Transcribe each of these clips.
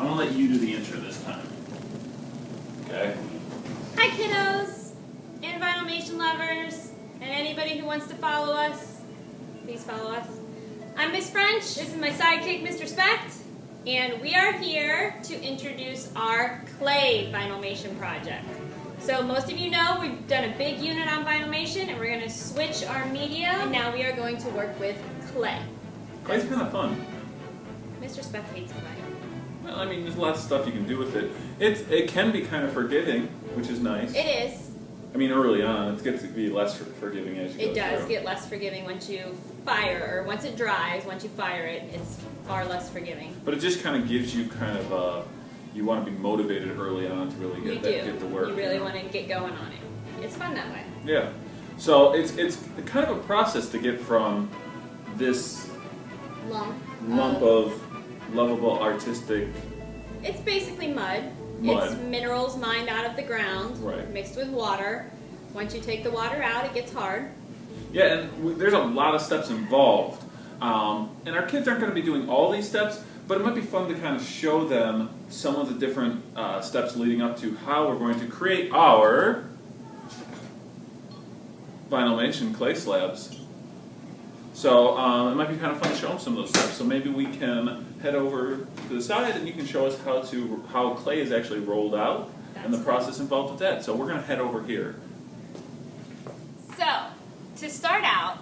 I'm going to let you do the intro this time. Okay? Hi kiddos, and Vinylmation lovers, and anybody who wants to follow us, please follow us. I'm Miss French, this is my sidekick Mr. Specht, and we are here to introduce our clay Vinylmation project. So most of you know we've done a big unit on Vinylmation, and we're going to switch our media, and now we are going to work with clay. Clay's kind of fun. Mr. Specht hates clay. Well, I mean, there's lots of stuff you can do with it. It can be kind of forgiving, which is nice. It is. I mean, early on, it gets to be less forgiving as you go It does through. get less forgiving once you fire, or once it dries, once you fire it, it's far less forgiving. But it just kind of gives you kind of you want to be motivated early on to really get the work. You really want to get going on it. It's fun that way. Yeah. So it's kind of a process to get from this lump of lovable artistic. It's basically mud. It's minerals mined out of the ground, mixed with water. Once you take the water out, it gets hard. Yeah, and there's a lot of steps involved. And our kids aren't going to be doing all these steps, but it might be fun to kind of show them some of the different steps leading up to how we're going to create our Vinylmation clay slabs. So it might be kind of fun to show them some of those steps. So maybe we can head over to the side and you can show us how clay is actually rolled out and the process involved with that. So we're going to head over here. So, to start out,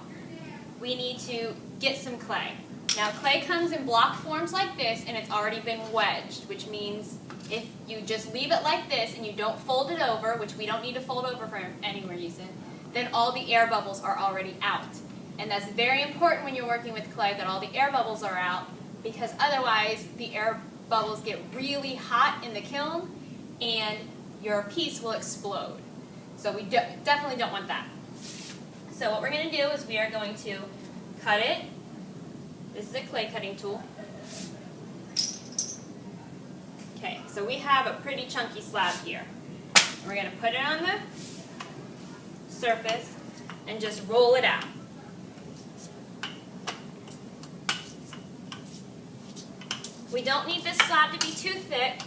we need to get some clay. Now clay comes in block forms like this and it's already been wedged, which means if you just leave it like this and you don't fold it over, which we don't need to fold over for any reason, then all the air bubbles are already out. And that's very important when you're working with clay, that all the air bubbles are out, because otherwise the air bubbles get really hot in the kiln and your piece will explode. So we definitely don't want that. So what we're going to do is we are going to cut it. This is a clay cutting tool. Okay, so we have a pretty chunky slab here. We're going to put it on the surface and just roll it out. We don't need this slab to be too thick.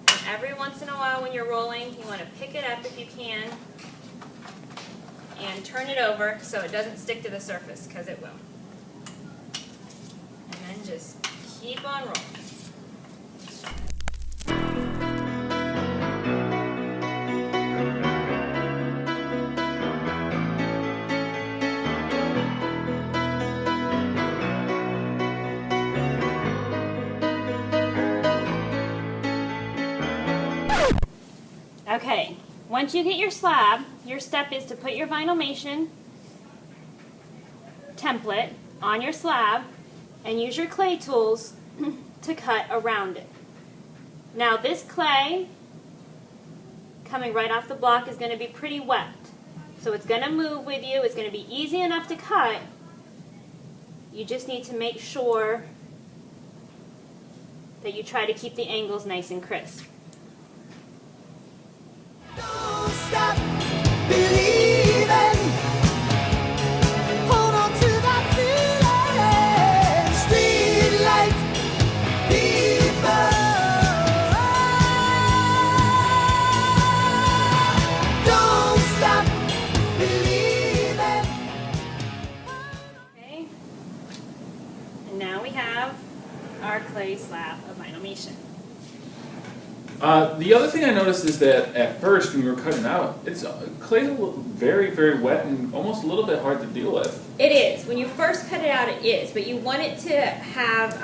And every once in a while when you're rolling, you want to pick it up if you can and turn it over so it doesn't stick to the surface, because it will. And then just keep on rolling. Okay, once you get your slab, your step is to put your Vinylmation template on your slab and use your clay tools to cut around it. Now this clay coming right off the block is going to be pretty wet, so it's going to move with you. It's going to be easy enough to cut. You just need to make sure that you try to keep the angles nice and crisp. Don't stop believing. Hold on to that feeling. Street light people. Don't stop believing. Okay. And now we have our clay slab of Vinylmation. The other thing I noticed is that at first when we were cutting out, clay's very, very wet and almost a little bit hard to deal with. It is. When you first cut it out, it is. But you want it to have,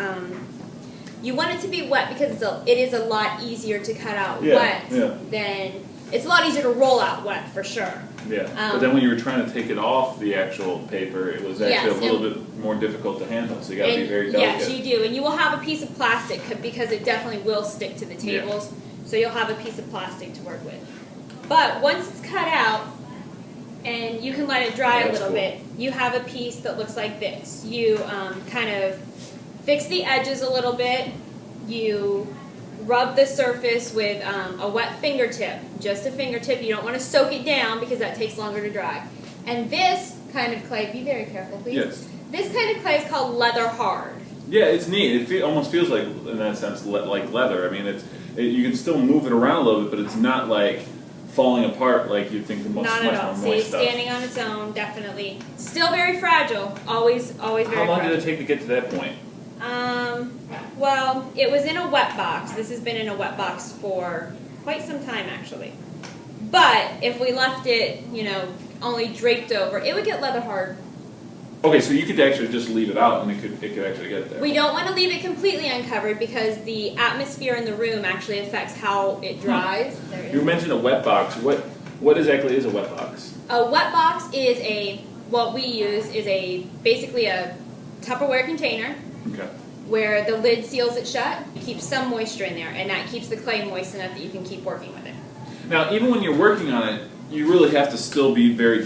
you want it to be wet because it is a lot easier to cut out wet than, it's a lot easier to roll out wet for sure. Yeah, but then when you were trying to take it off the actual paper, it was actually a little bit more difficult to handle, so you got to be very delicate. Yes, you do, and you will have a piece of plastic because it definitely will stick to the tables, so you'll have a piece of plastic to work with. But once it's cut out, and you can let it dry a little bit, you have a piece that looks like this. You kind of fix the edges a little bit, you rub the surface with a wet fingertip, just a fingertip. You don't want to soak it down because that takes longer to dry. And this kind of clay, be very careful please. Yes. This kind of clay is called leather hard. Yeah, it's neat. It almost feels like, in that sense, like leather. I mean, you can still move it around a little bit, but it's not like falling apart like you'd think the most Not much at all. more See, moist stuff. standing on its own, definitely. Still very fragile. Always very fragile. How long did it take to get to that point? Well, it was in a wet box. This has been in a wet box for quite some time, actually. But if we left it, only draped over, it would get leather hard. Okay, so you could actually just leave it out and it could actually get there. We don't want to leave it completely uncovered because the atmosphere in the room actually affects how it dries. There it You is. mentioned a wet box. What exactly is a wet box? A wet box is what we use is basically a Tupperware container Okay. where the lid seals it shut. You keep some moisture in there, and that keeps the clay moist enough that you can keep working with it. Now, even when you're working on it, you really have to still be very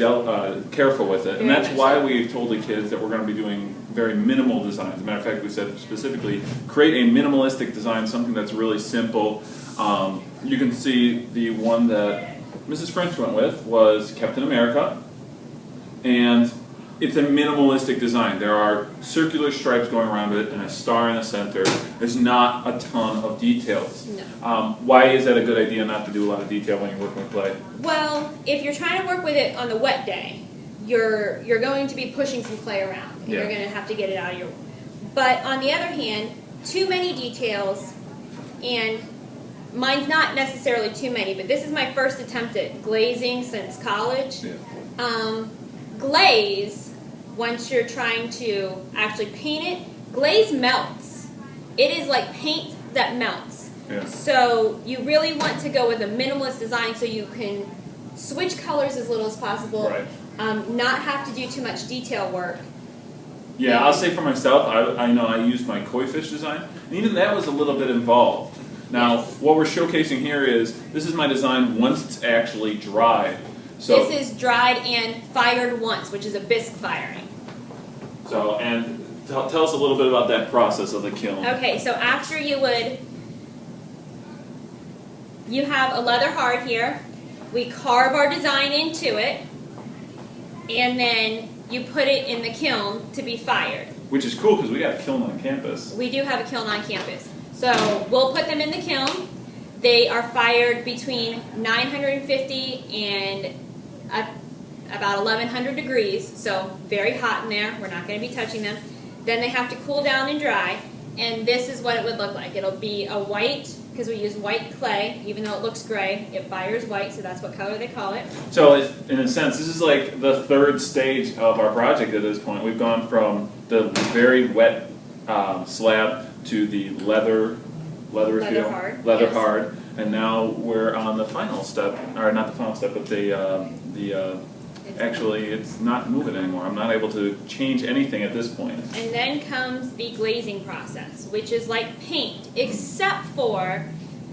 careful with it, and Very that's much why so. we've told the kids that we're going to be doing very minimal designs. As a matter of fact, we said specifically, create a minimalistic design, something that's really simple. You can see the one that Mrs. French went with was Captain America, and it's a minimalistic design. There are circular stripes going around it and a star in the center. There's not a ton of details. No. Why is that a good idea not to do a lot of detail when you're working with clay? Well, if you're trying to work with it on the wet day, you're going to be pushing some clay around. And Yeah. You're going to have to get it out of your. But on the other hand, too many details, and mine's not necessarily too many, but this is my first attempt at glazing since college. Yeah. Glaze, once you're trying to actually paint it, glaze melts. It is like paint that melts. Yeah. So you really want to go with a minimalist design so you can switch colors as little as possible, Right. Not have to do too much detail work. Yeah, I'll say for myself, I know I used my koi fish design, and even that was a little bit involved. Now, Yes. what we're showcasing here is, this is my design once it's actually dried. So, This is dried and fired once, which is a bisque firing. and tell us a little bit about that process of the kiln. Okay, so after you have a leather hard here. We carve our design into it, and then you put it in the kiln to be fired. Which is cool, because we got a kiln on campus. We do have a kiln on campus. So we'll put them in the kiln. They are fired between 950 and about 1100 degrees, so very hot in there. We're not going to be touching them. Then they have to cool down and dry, and this is what it would look like. It'll be a white, because we use white clay, even though it looks gray, it fires white, so that's what color they call it. So, in a sense, this is like the third stage of our project at this point. We've gone from the very wet slab to the leather Leather feel, hard, leather yes. hard, and now we're on the final step, or not the final step, but actually it's not moving anymore. I'm not able to change anything at this point. And then comes the glazing process, which is like paint, except for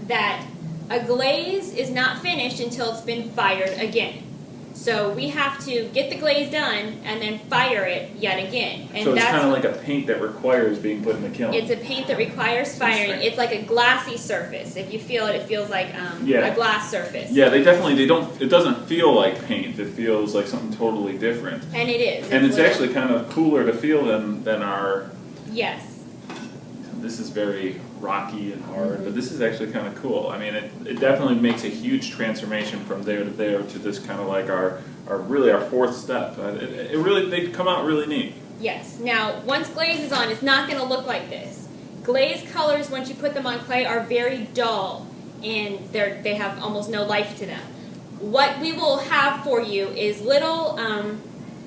that a glaze is not finished until it's been fired again. So we have to get the glaze done and then fire it yet again. And So it's that's kind of like a paint that requires being put in the kiln. it's a paint that requires firing. Interesting. It's like a glassy surface. If you feel it, it feels like Yeah. a glass surface. Yeah, they don't, it doesn't feel like paint. It feels like something totally different. And it is. And it's little- actually kind of cooler to feel than our, Yes. this is very rocky and hard, but this is actually kind of cool. I mean, it definitely makes a huge transformation from there to there to this kind of like our fourth step. They come out really neat. Yes. Now, once glaze is on, it's not going to look like this. Glaze colors, once you put them on clay, are very dull, and they have almost no life to them. What we will have for you is little,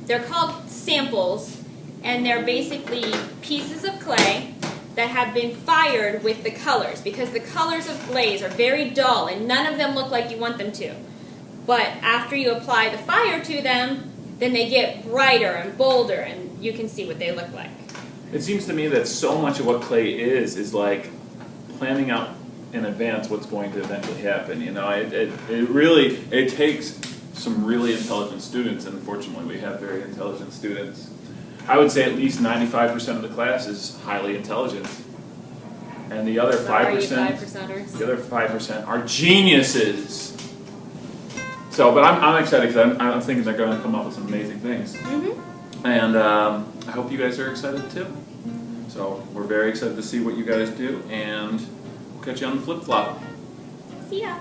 they're called samples, and they're basically pieces of clay that have been fired with the colors, because the colors of glaze are very dull, and none of them look like you want them to. But after you apply the fire to them, then they get brighter and bolder, and you can see what they look like. It seems to me that so much of what clay is like planning out in advance what's going to eventually happen. You know, it takes some really intelligent students, and fortunately we have very intelligent students. I would say at least 95% of the class is highly intelligent, and the other Sorry, 5%, you 5%ers. the other 5% are geniuses. So, but I'm excited because I'm thinking they're going to come up with some amazing things. Mm-hmm. And I hope you guys are excited too. So we're very excited to see what you guys do, and we'll catch you on the flip flop. See ya.